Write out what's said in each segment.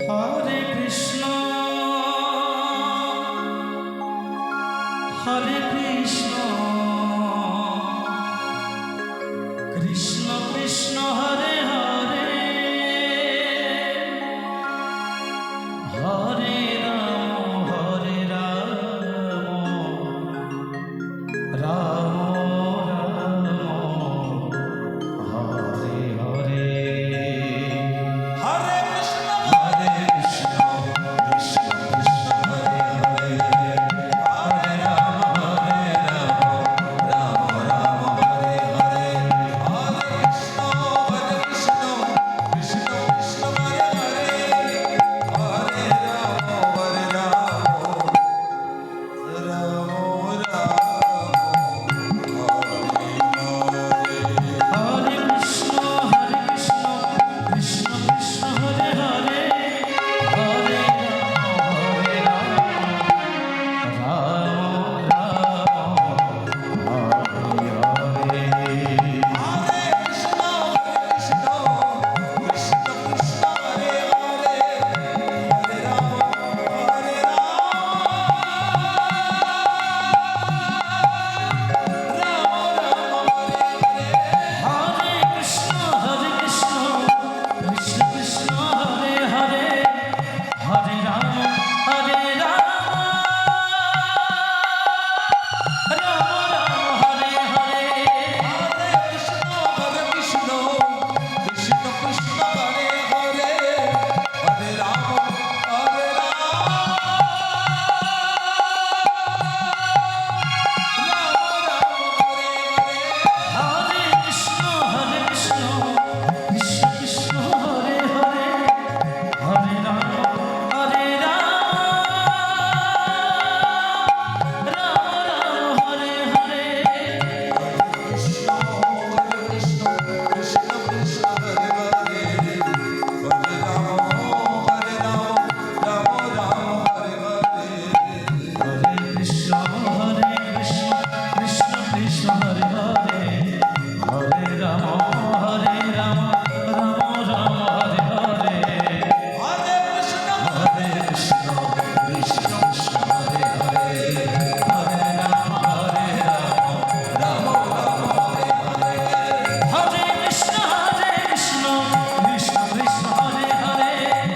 Hare Krishna, Hare Krishna, Krishna Krishna Hare Hare, Hare Rama, Hare Rama, Rama Rama, Hare Hare. Hare Krishna, Hare Krishna, Krishna Krishna Hare Hare, Hare Rama, Hare Rama, Rama Rama Hare Hare. Hare Krishna, Hare Krishna, Krishna Krishna Hare Hare, Hare Rama, Hare Rama, Rama Rama Hare Krishna, Hare Krishna, Krishna Krishna Hare Hare, Hare Rama, Rama Rama, Hare Hare. Hare Krishna, Hare Krishna, Krishna Krishna Hare Hare, Hare Rama, Hare Hare Krishna, Hare Krishna, Krishna Krishna Hare Hare, Hare Rama, Hare Rama, Rama Rama Hare Hare. Hare Krishna, Hare Krishna, Krishna Krishna Hare Hare, Hare Rama, Hare Hare Krishna, Hare Krishna, Krishna Krishna Hare Hare, Hare Rama, Hare Rama, Rama Rama Hare Hare. Krishna, Hare Krishna, Krishna Krishna Hare Hare, Hare Rama, Hare Rama, Rama Rama Hare Hare. Hare Krishna, Hare Krishna, Krishna Krishna Hare Hare, Hare Rama, Hare Rama, Rama Rama Hare Hare. Hare Krishna, Hare Krishna, Krishna Krishna Hare Hare, Hare Rama, Hare Rama, Rama Rama Hare Hare. Hare Krishna, Hare Krishna, Krishna Krishna Hare Hare, Hare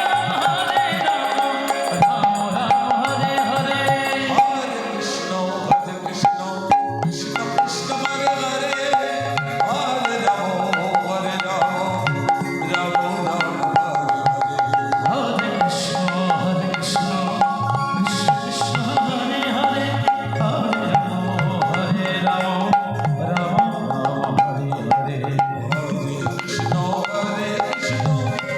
Rama, Hare Rama, Rama Rama Hare Hare. Hare Krishna, Hare Krishna, Krishna Krishna Hare Hare, Hare Rama, Hare Rama, Rama Rama Hare Hare. Hare Krishna, Hare Krishna, Krishna Krishna Hare Hare, Hare Rama, Hare Rama, Rama Rama Hare Hare. Hare Krishna, Hare Krishna,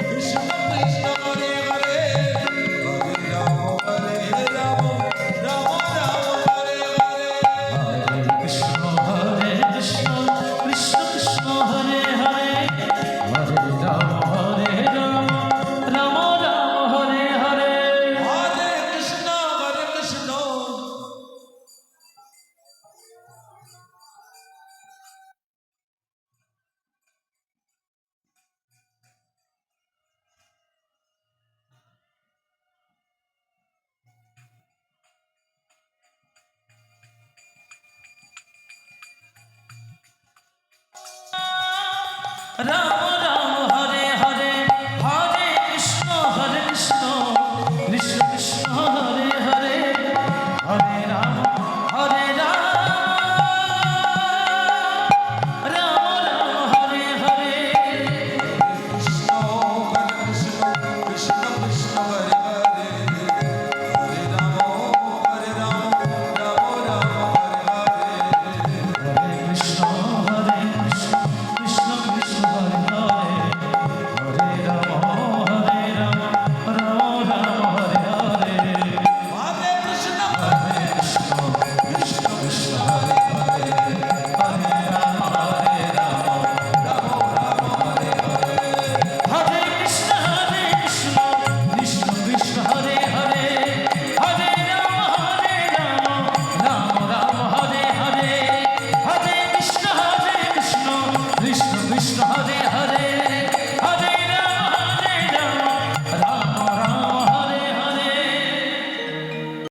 Krishna Krishna Hare Hare, Hare Rama, Hare Rama, Rama Rama Hare Hare. Hare Krishna, Hare Krishna, Krishna Krishna Hare Hare, Hare Rama, Hare Rama, Rama Rama Hare Hare. Hare Krishna, Hare Krishna. Rama Rama